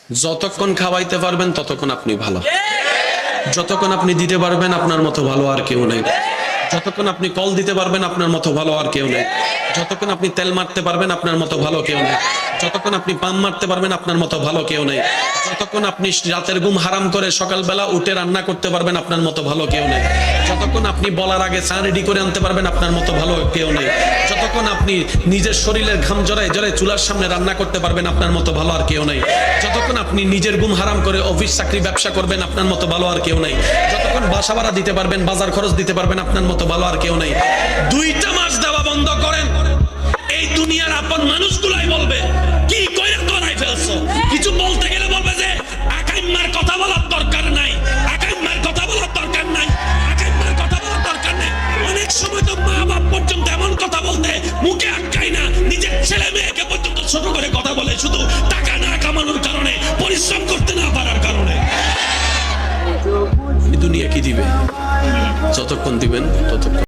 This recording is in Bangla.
যতক্ষণ খাওয়াইতে পারবেন ততক্ষণ আপনি ভালো, যতক্ষণ আপনি দিতে পারবেন আপনার মতো ভালো আর কেউ নেই, যতক্ষণ আপনি কল দিতে পারবেন আপনার মতো ভালো আর কেউ নেই, যতক্ষণ আপনি তেল মারতে পারবেন আপনার মতো ভালো কেউ নেই, যতক্ষণ আপনি পাম মারতে পারবেন আপনার মতো ভালো কেউ নেই, যতক্ষণ আপনি রাতের ঘুম হারাম করে সকালবেলা উঠে রান্না করতে পারবেন আপনার মতো ভালো কেউ নেই, যতক্ষণ আপনি বলার আগে চা রেডি করে আনতে পারবেন আপনার মতো ভালো কেউ নেই, যতক্ষণ আপনি নিজের শরীরের ঘাম জড়ায় জড়ায় চুলার সামনে রান্না করতে পারবেন আপনার মতো ভালো আর কেউ নেই, যতক্ষণ আপনি নিজের ঘুম হারাম করে অফিস চাকরি ব্যবসা করবেন আপনার মতো ভালো আর কেউ নেই, যতক্ষণ বাসা ভাড়া দিতে পারবেন বাজার খরচ দিতে পারবেন আপনার মতো ভালো আর কেউ নেই। 2টা মাস দেওয়া বন্ধ করেন, এই দুনিয়ার আপন মানুষগুলাই বলবে কি কইরা করাই ফেলছো, কিছু বলতে গেলে বলবে যে আকাইম্মার কথা বলার দরকার নাই, আকাইম্মার কথা বলার দরকার নাই, আকাইম্মার কথা বলার দরকার নাই। অনেক সময় তো মা বাপ পর্যন্ত এমন কথা বলতে মুখে আটকায় না, নিজের ছেলে মেয়েকে পর্যন্ত ছোট করে কথা বলে, শুধু টাকা না কামানোর কারণে, পরিশ্রম করতে না পারার কারণে। এই দুনিয়া কি দিবে? যতক্ষণ দিবেন ততক্ষণ